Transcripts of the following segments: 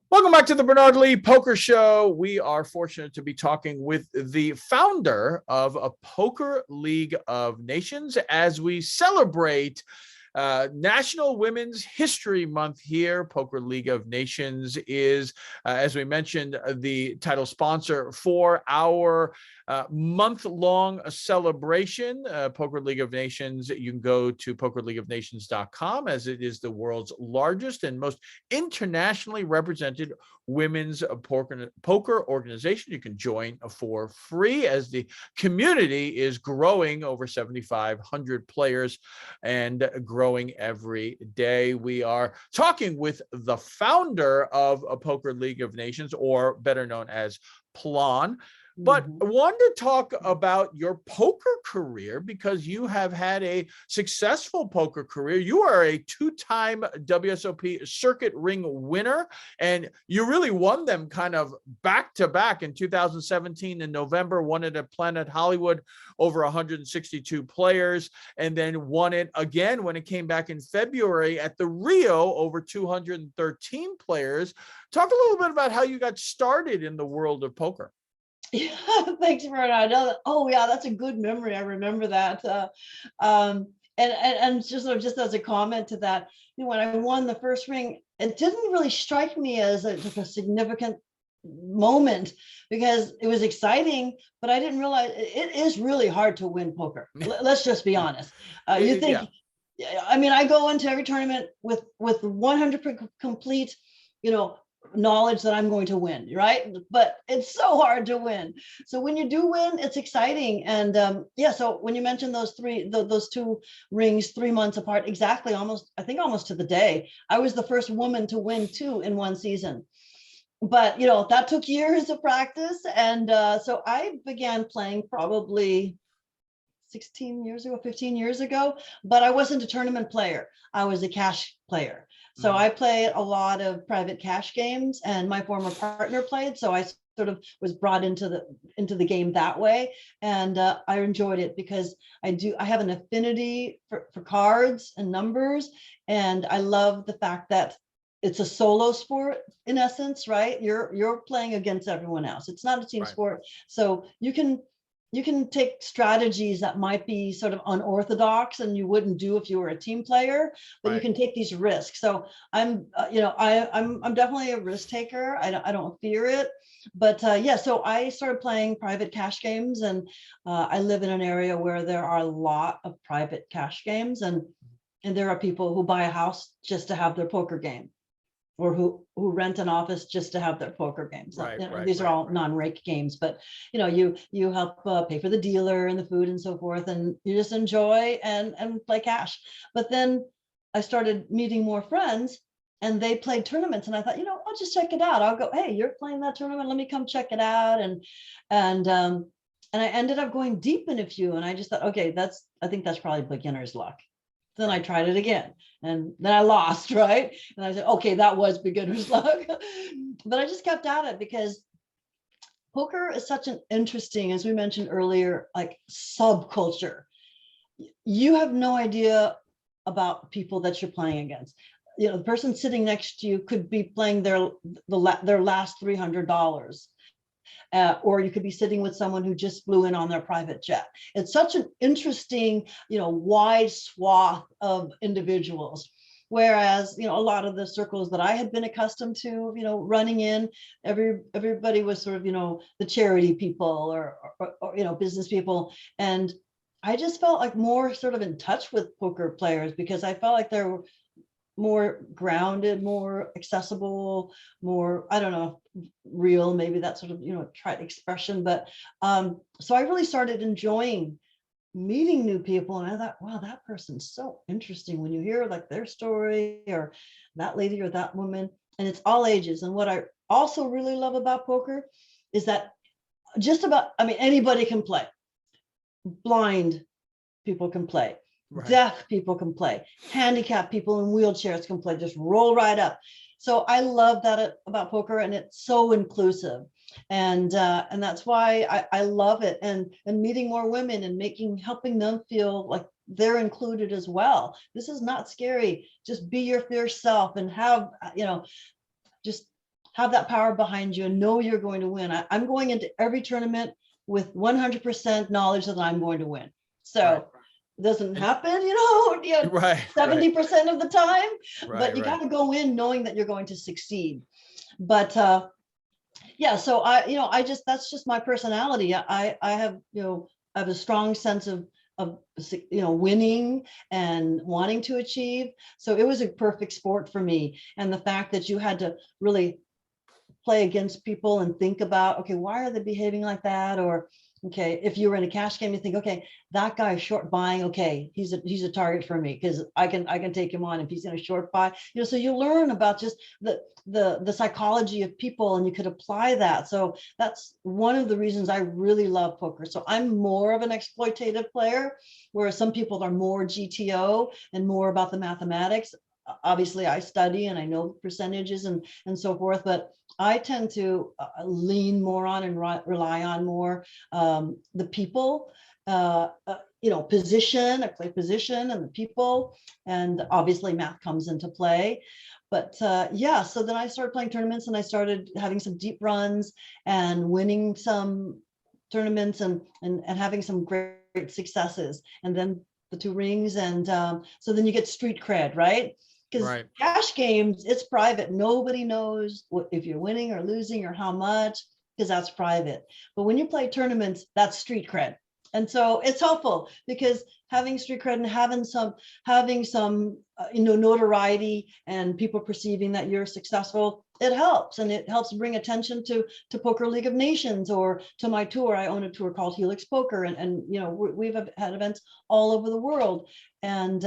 Welcome back to the Bernard Lee Poker Show. We are fortunate to be talking with the founder of a Poker League of Nations as we celebrate National Women's History Month here. Poker League of Nations is, as we mentioned, the title sponsor for our month-long celebration. Poker League of Nations, you can go to pokerleagueofnations.com, as it is the world's largest and most internationally represented women's poker organization. You can join for free as the community is growing, over 7,500 players and growing every day. We are talking with the founder of a Poker League of Nations, or better known as PLON. But I wanted to talk about your poker career, because you have had a successful poker career. You are a two-time WSOP circuit ring winner, and you really won them kind of back to back. In 2017 in November, won it at Planet Hollywood, over 162 players, and then won it again when it came back in February at the Rio, over 213 players. Talk a little bit about how you got started in the world of poker. Yeah, thanks, Bernard. Oh, yeah, that's a good memory. I remember that. And just as a comment to that, when I won the first ring, it didn't really strike me as a significant moment, because it was exciting, but I didn't realize it is really hard to win poker. Let's just be honest. You think, yeah. I mean, I go into every tournament with 100% complete, knowledge that I'm going to win, right? But it's so hard to win. So when you do win, it's exciting. And yeah, so when you mentioned those two rings 3 months apart, exactly, almost to the day, I was the first woman to win two in one season. But that took years of practice. And so I began playing probably 15 years ago, but I wasn't a tournament player. I was a cash player. So I played a lot of private cash games, and my former partner played. So I sort of was brought into the game that way. And I enjoyed it because I have an affinity for cards and numbers. And I love the fact that it's a solo sport in essence, right? You're playing against everyone else. It's not a team sport. So you can take strategies that might be sort of unorthodox and you wouldn't do if you were a team player, but you can take these risks. So I'm definitely a risk taker. I don't fear it, but yeah. So I started playing private cash games, and I live in an area where there are a lot of private cash games, and there are people who buy a house just to have their poker game, or who rent an office just to have their poker games. These are all non-rake games, but you help pay for the dealer and the food and so forth, and you just enjoy and play cash. But then I started meeting more friends, and they played tournaments, and I thought, I'll just check it out. I'll go, hey, you're playing that tournament, let me come check it out. And I ended up going deep in a few, and I just thought, okay, I think that's probably beginner's luck. Then I tried it again, and then I lost, right? And I said, okay, that was beginner's luck. But I just kept at it, because poker is such an interesting, as we mentioned earlier, like subculture. You have no idea about people that you're playing against. The person sitting next to you could be playing their last $300. Or you could be sitting with someone who just flew in on their private jet. It's such an interesting, wide swath of individuals. Whereas, a lot of the circles that I had been accustomed to, running in, everybody was sort of, the charity people or business people. And I just felt like more sort of in touch with poker players, because I felt like there were more grounded, more accessible, more, I don't know, real, maybe that sort of, trite expression. But so I really started enjoying meeting new people. And I thought, wow, that person's so interesting when you hear like their story, or that lady or that woman. And it's all ages. And what I also really love about poker is that anybody can play. Blind people can play. Deaf people can play. Handicapped people in wheelchairs can play. Just roll right up. So I love that about poker, and it's so inclusive, and that's why I love it. And meeting more women and helping them feel like they're included as well. This is not scary. Just be your fierce self and have just have that power behind you and know you're going to win. I'm going into every tournament with 100% knowledge that I'm going to win. So Right. it doesn't happen, Right. 70% of the time, Right. but you Right. got to go in knowing that you're going to succeed. But yeah, so that's just my personality. I have, I have a strong sense of winning and wanting to achieve. So it was a perfect sport for me. And the fact that you had to really play against people and think about, okay, why are they behaving like that? Or, okay, if you were in a cash game, you think, okay, that guy is short buying. Okay, he's a target for me because I can take him on if he's going to short buy. So you learn about just the psychology of people, and you could apply that. So that's one of the reasons I really love poker. So I'm more of an exploitative player, whereas some people are more GTO and more about the mathematics. Obviously, I study and I know percentages and so forth, but I tend to lean more on and rely on more the people, position. I play position and the people, and obviously math comes into play. But yeah, so then I started playing tournaments and I started having some deep runs and winning some tournaments and having some great successes. And then the 2 rings, and so then you get street cred, right? Because Right. cash games, it's private. Nobody knows if you're winning or losing or how much, because that's private. But when you play tournaments, that's street cred. And so it's helpful because having street cred and having some notoriety and people perceiving that you're successful, it helps. And it helps bring attention to Poker League of Nations or to my tour. I own a tour called Helix Poker, and we've had events all over the world. And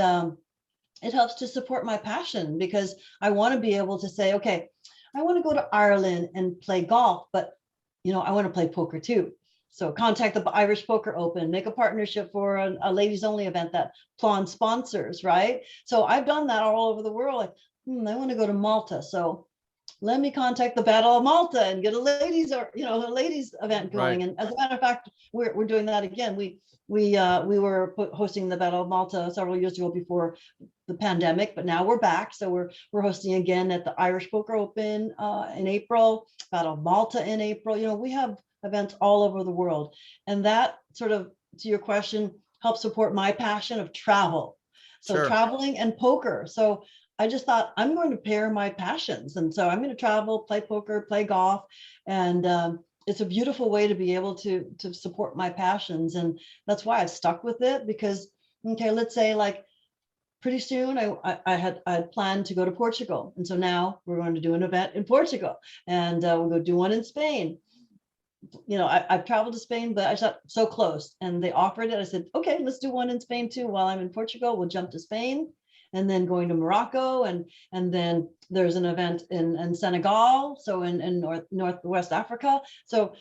it helps to support my passion because I want to be able to say, okay, I want to go to Ireland and play golf, but I want to play poker too. So contact the Irish Poker Open, make a partnership for a ladies only event that PLON sponsors, right? So I've done that all over the world. Like, I want to go to Malta. So let me contact the Battle of Malta and get a ladies event going. Right. And as a matter of fact, we're doing that again. We were hosting the Battle of Malta several years ago before the pandemic, but now we're back. So we're hosting again at the Irish Poker Open in April, Battle of Malta in April. We have events all over the world, and that sort of, to your question, helps support my passion of travel. So Sure. traveling and poker. So I just thought I'm going to pair my passions, and so I'm going to travel, play poker, play golf, and it's a beautiful way to be able to support my passions, and that's why I've stuck with it. Because okay, let's say like pretty soon I had planned to go to Portugal, and so now we're going to do an event in Portugal, and we'll go do one in Spain. I've traveled to Spain, but I thought so close, and they offered it. I said, okay, let's do one in Spain too. While I'm in Portugal, we'll jump to Spain, and then going to Morocco, and then there's an event in Senegal, so in Northwest Africa. So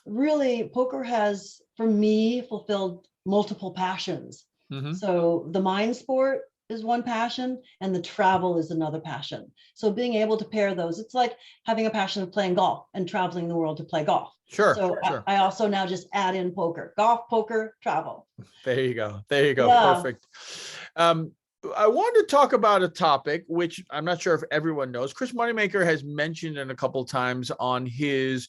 really, poker has, for me, fulfilled multiple passions. Mm-hmm. So the mind sport is one passion, and the travel is another passion. So being able to pair those, it's like having a passion of playing golf and traveling the world to play golf. Sure. So sure. I also now just add in poker, golf, poker, travel. There you go. There you go. Yeah. Perfect. I wanted to talk about a topic which I'm not sure if everyone knows. Chris Moneymaker has mentioned it a couple of times on his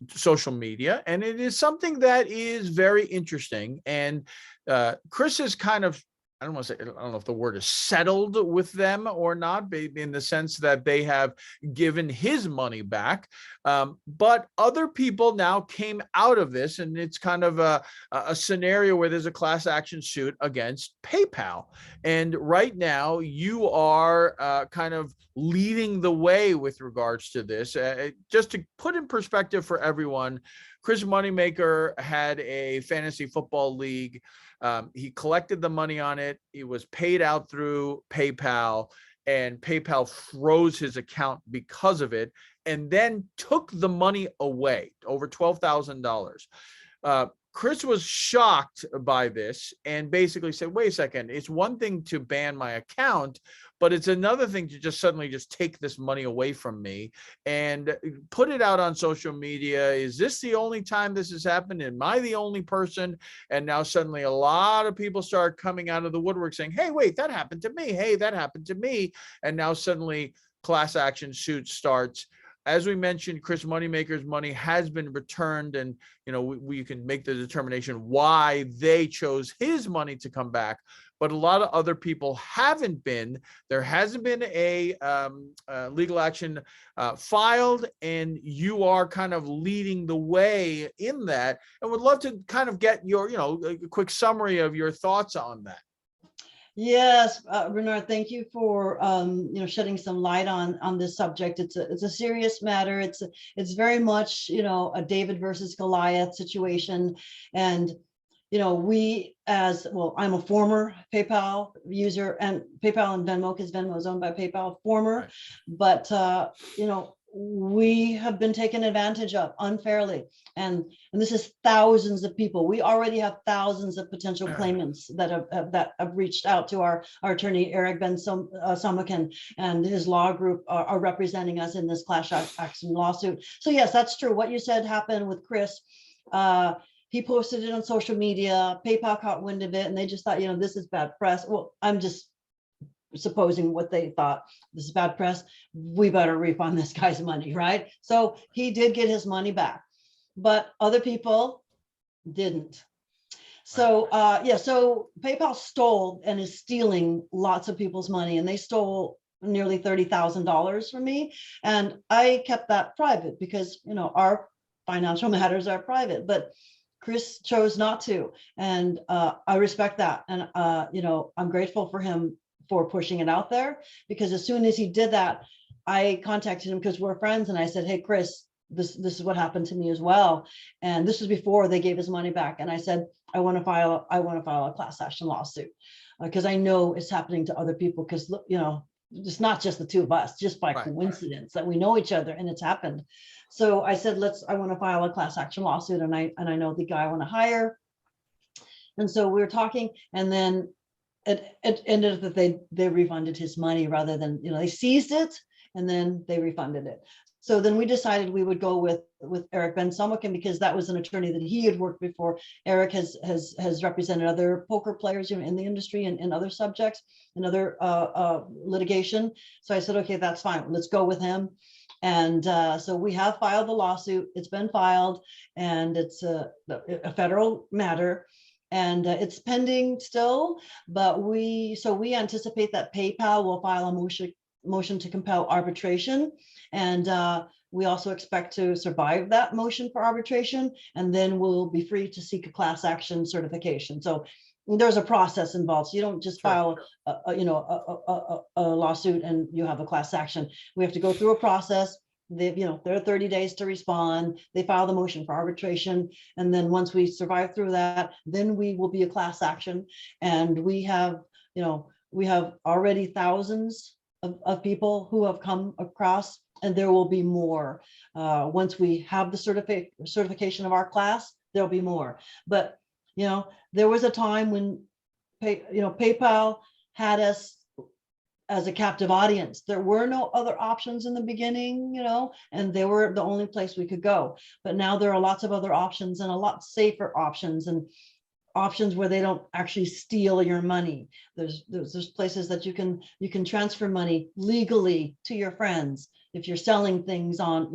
social media, and it is something that is very interesting. And Chris is kind of, I don't know if the word is settled with them or not, in the sense that they have given his money back. But other people now came out of this, and it's kind of a scenario where there's a class action suit against PayPal. And right now you are kind of leading the way with regards to this. Just to put in perspective for everyone, Chris Moneymaker had a fantasy football league. He collected the money on it. It was paid out through PayPal, and PayPal froze his account because of it, and then took the money away, over $12,000. Chris was shocked by this and basically said, wait a second, it's one thing to ban my account, but it's another thing to just suddenly just take this money away from me and put it out on social media. Is this the only time this has happened? Am I the only person? And now suddenly a lot of people start coming out of the woodwork saying, hey, wait, that happened to me. Hey, that happened to me. And now suddenly class action suit starts. As we mentioned, Chris Moneymaker's money has been returned, and we can make the determination why they chose his money to come back. But a lot of other people haven't been. There hasn't been a legal action filed, and you are kind of leading the way in that. And would love to kind of get your, a quick summary of your thoughts on that. Yes, Bernard, thank you for shedding some light on this subject. It's a serious matter. It's very much a David versus Goliath situation, and we as well. I'm a former PayPal user, and PayPal and Venmo, because Venmo is owned by PayPal, former, right. But we have been taken advantage of unfairly, and this is thousands of people. We already have thousands of potential claimants that have reached out to our attorney Eric Ben Somakin and his law group are representing us in this class action lawsuit. So yes, that's true. What you said happened with Chris. He posted it on social media. PayPal caught wind of it, and they just thought, this is bad press. Well, I'm just supposing what they thought. This is bad press. We better refund this guy's money, right? So he did get his money back, but other people didn't. So so PayPal stole and is stealing lots of people's money, and they stole nearly $30,000 from me, and I kept that private because our financial matters are private. But Chris chose not to, and I respect that, and I'm grateful for him for pushing it out there, because as soon as he did that, I contacted him because we're friends, and I said, hey Chris, this is what happened to me as well, and this was before they gave his money back, and I said I want to file a class action lawsuit because I know it's happening to other people, because it's not just the two of us, just by coincidence that we know each other, and it's happened. So I said, I want to file a class action lawsuit, and I know the guy I want to hire. And so we were talking, and then it ended up that they refunded his money rather than, they seized it and then they refunded it. So then we decided we would go with Eric Ben Somakin, because that was an attorney that he had worked before. Eric has represented other poker players in the industry and in other subjects and other litigation. So I said, okay, that's fine. Let's go with him. And so we have filed the lawsuit. It's been filed, and it's a federal matter, and it's pending still. But we anticipate that PayPal will file a motion to compel arbitration, and we also expect to survive that motion for arbitration, and then we'll be free to seek a class action certification. So there's a process involved. So you don't just file a lawsuit and you have a class action. We have to go through a process. There are 30 days to respond. They file the motion for arbitration, and then once we survive through that, then we will be a class action. And we have already thousands of people who have come across, and there will be more. Once we have the certification of our class, there'll be more. But there was a time when PayPal had us as a captive audience. There were no other options in the beginning, and they were the only place we could go. But now there are lots of other options, and a lot safer options, and options where they don't actually steal your money. There's places that you can transfer money legally to your friends if you're selling things on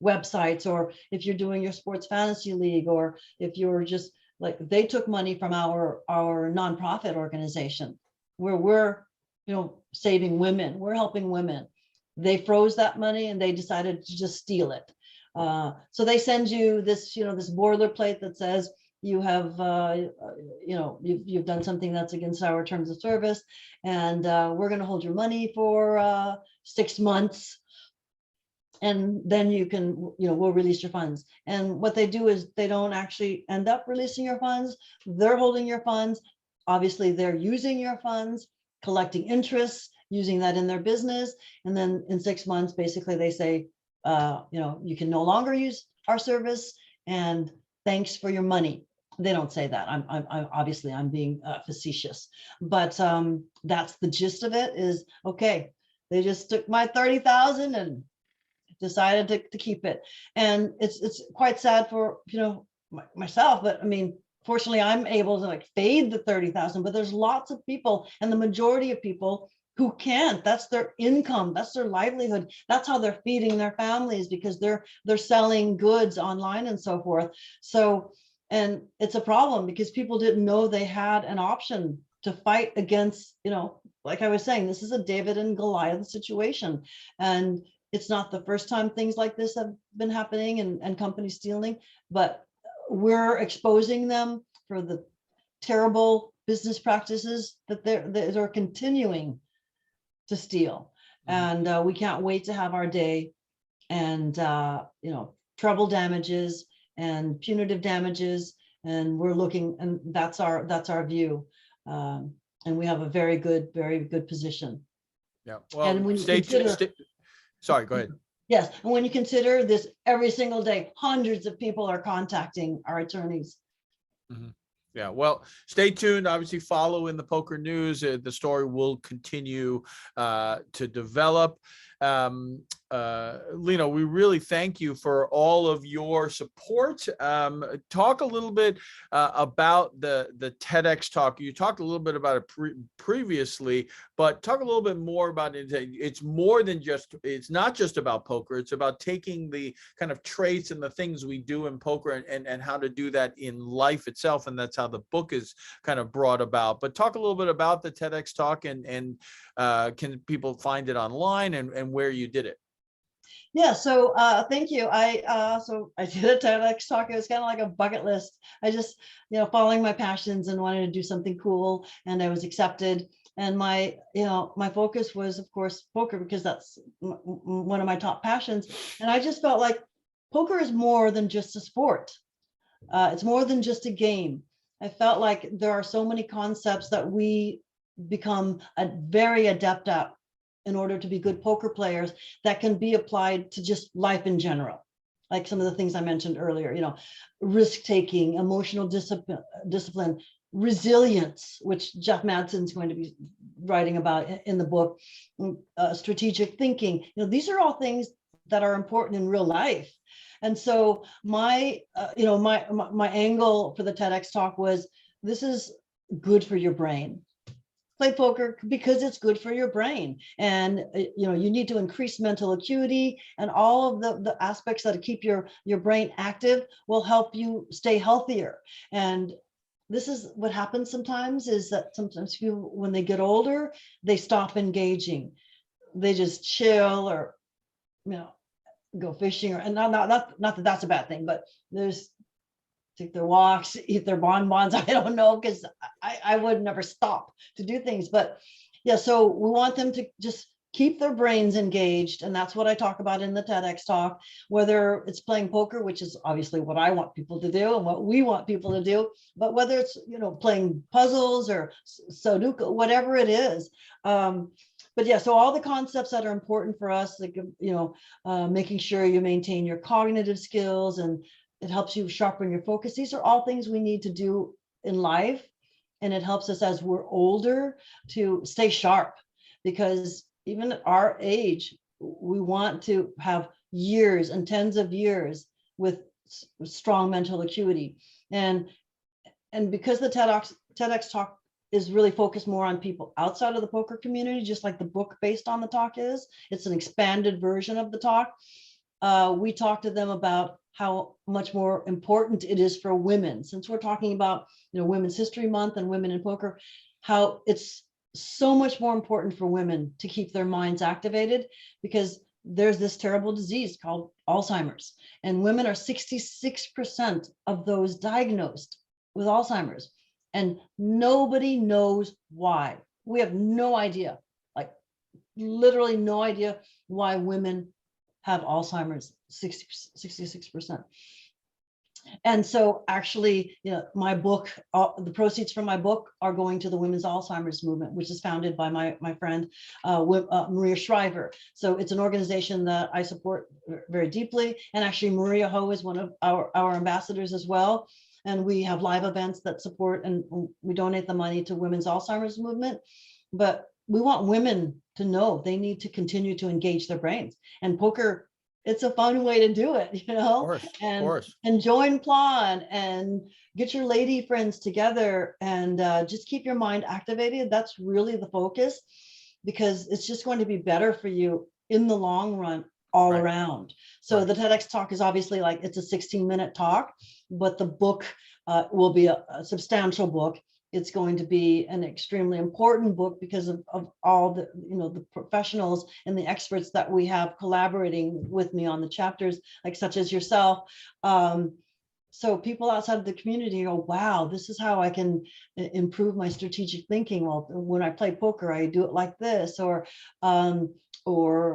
websites, or if you're doing your sports fantasy league, or if you're just they took money from our nonprofit organization where we're saving women, we're helping women. They froze that money and they decided to just steal it. So they send you this this boilerplate that says you have you've done something that's against our terms of service, and we're going to hold your money for 6 months, and then you can we'll release your funds. And what they do is they don't actually end up releasing your funds. They're holding your funds. Obviously they're using your funds, collecting interest, using that in their business, and then in 6 months basically they say you can no longer use our service, and thanks for your money. They don't say that. I'm obviously I'm being facetious, but that's the gist of it. Is okay, they just took my 30,000 and decided to keep it. And it's quite sad for myself, but I mean, fortunately I'm able to fade the 30,000, but there's lots of people, and the majority of people who can't. That's their income, that's their livelihood, that's how they're feeding their families, because they're selling goods online and so forth. So, and it's a problem because people didn't know they had an option to fight against, like I was saying, this is a David and Goliath situation. And it's not the first time things like this have been happening and companies stealing, but we're exposing them for the terrible business practices that they're continuing to steal. And we can't wait to have our day, and treble damages and punitive damages, and we're looking, and that's our view, and we have a very good position. Yeah, well, And when you consider, sorry, go ahead. Yes, and when you consider this, every single day hundreds of people are contacting our attorneys. Mm-hmm. Yeah, well, stay tuned. Obviously, follow in the poker news. The story will continue to develop. Lena, we really thank you for all of your support. Talk a little bit about the TEDx talk. You talked a little bit about it previously, but talk a little bit more about it. It's more than just, it's not just about poker. It's about taking the kind of traits and the things we do in poker and how to do that in life itself. And that's how the book is kind of brought about. But talk a little bit about the TEDx talk, and can people find it online, and where you did it? Yeah, so thank you. So I did a TEDx talk. It was kind of like a bucket list. I just, following my passions and wanted to do something cool, and I was accepted. And my focus was, of course, poker, because that's one of my top passions. And I just felt like poker is more than just a sport. It's more than just a game. I felt like there are so many concepts that we become very adept at in order to be good poker players that can be applied to just life in general. Like some of the things I mentioned earlier, risk taking, emotional discipline, resilience, which Jeff Madsen's going to be writing about in the book, strategic thinking. These are all things that are important in real life. And so my angle for the TEDx talk was, this is good for your brain. Play poker because it's good for your brain, and you need to increase mental acuity, and all of the aspects that keep your brain active will help you stay healthier. And this is what happens sometimes, is that sometimes people, when they get older, they stop engaging. They just chill, or go fishing, or, and not that that's a bad thing, but there's take their walks, eat their bonbons. I don't know, because I would never stop to do things. But yeah, so we want them to just keep their brains engaged. And that's what I talk about in the TEDx talk, whether it's playing poker, which is obviously what I want people to do and what we want people to do, but whether it's, playing puzzles or Sudoku, whatever it is. But yeah, so all the concepts that are important for us, like, making sure you maintain your cognitive skills, and it helps you sharpen your focus. These are all things we need to do in life. And it helps us as we're older to stay sharp, because even at our age, we want to have years and tens of years with strong mental acuity. And because the TEDx talk is really focused more on people outside of the poker community, just like the book based on the talk is, it's an expanded version of the talk. We talked to them about how much more important it is for women, since we're talking about Women's History Month and women in poker, how it's so much more important for women to keep their minds activated, because there's this terrible disease called Alzheimer's, and women are 66% of those diagnosed with Alzheimer's, and nobody knows why. We have no idea, like literally no idea why women have Alzheimer's, 66%. And so actually, my book, the proceeds from my book are going to the Women's Alzheimer's Movement, which is founded by my friend, Maria Shriver. So it's an organization that I support very deeply. And actually Maria Ho is one of our ambassadors as well. And we have live events that support, and we donate the money to Women's Alzheimer's Movement. But we want women to know they need to continue to engage their brains. And poker, it's a fun way to do it, Of course. And join PLON and get your lady friends together, and just keep your mind activated. That's really the focus. because it's just going to be better for you in the long run all Right. around. So Right. the TEDx talk is obviously like, it's a 16-minute talk, but the book will be a substantial book. It's going to be an extremely important book because of all the, the professionals and the experts that we have collaborating with me on the chapters, like such as yourself. So people outside of the community go, wow, this is how I can improve my strategic thinking. Well, when I play poker, I do it like this, or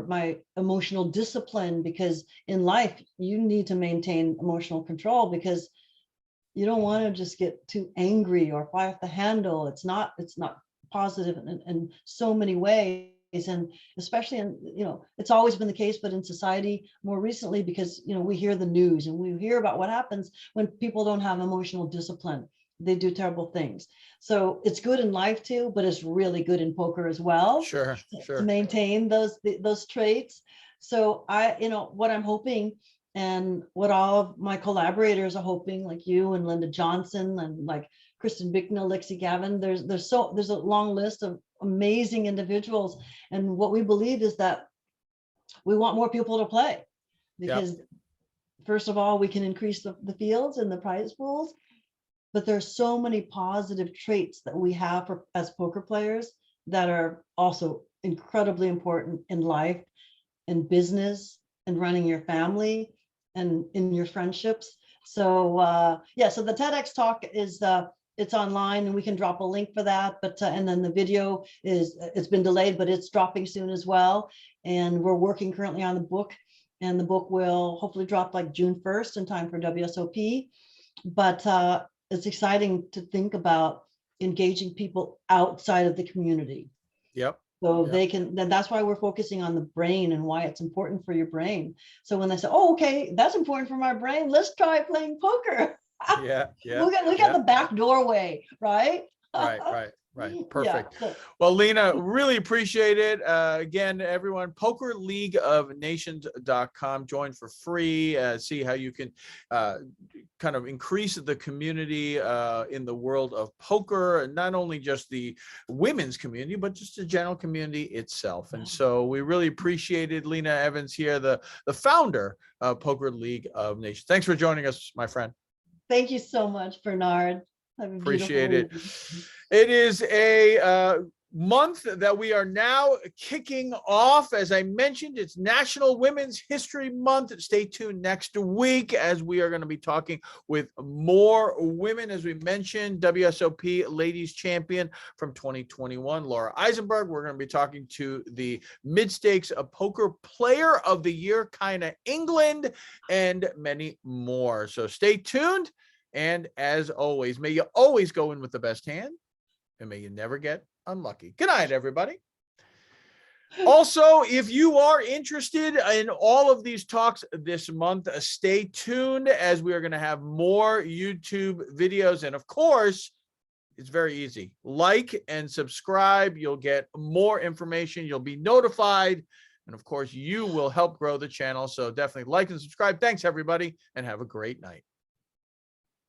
my emotional discipline, because in life you need to maintain emotional control, because you don't want to just get too angry or fly off the handle. It's not positive in so many ways. And especially in, it's always been the case, but in society more recently, because, we hear the news and we hear about what happens when people don't have emotional discipline. They do terrible things. So it's good in life too, but it's really good in poker as well. Sure. To maintain those traits. So what I'm hoping, and what all of my collaborators are hoping, like you and Linda Johnson and like Kristen Bicknell, Lexi Gavin, there's a long list of amazing individuals. And what we believe is that we want more people to play, because first of all, we can increase the fields and the prize pools, but there's so many positive traits that we have as poker players that are also incredibly important in life, in business, and running your family, and in your friendships. So so the TEDx talk is it's online, and we can drop a link for that. But and then the video it's been delayed, but it's dropping soon as well. And we're working currently on the book, and the book will hopefully drop like June 1st in time for WSOP. But it's exciting to think about engaging people outside of the community. Yep. So they can, then that's why we're focusing on the brain and why it's important for your brain. So when they say, oh, okay, that's important for my brain, let's try playing poker. Yeah. We got the back doorway, right? Right. Perfect. Yeah. Well, Lena, really appreciate it. Again, everyone, pokerleagueofnations.com. Join for free. See how you can kind of increase the community in the world of poker, and not only just the women's community, but just the general community itself. And so we really appreciated Lena Evans here, the founder of Poker League of Nations. Thanks for joining us, my friend. Thank you so much, Bernard. Appreciate it. It is a month that we are now kicking off. As I mentioned, it's National Women's History Month. Stay tuned next week, as we are going to be talking with more women. As we mentioned, WSOP Ladies Champion from 2021, Laura Eisenberg. We're going to be talking to the Mid-Stakes Poker Player of the Year, Kinda England, and many more. So stay tuned. And as always, may you always go in with the best hand, and may you never get unlucky. Good night, everybody. Also, if you are interested in all of these talks this month, stay tuned, as we are going to have more YouTube videos. And of course, it's very easy. Like and subscribe. You'll get more information. You'll be notified. And of course, you will help grow the channel. So definitely like and subscribe. Thanks, everybody, and have a great night.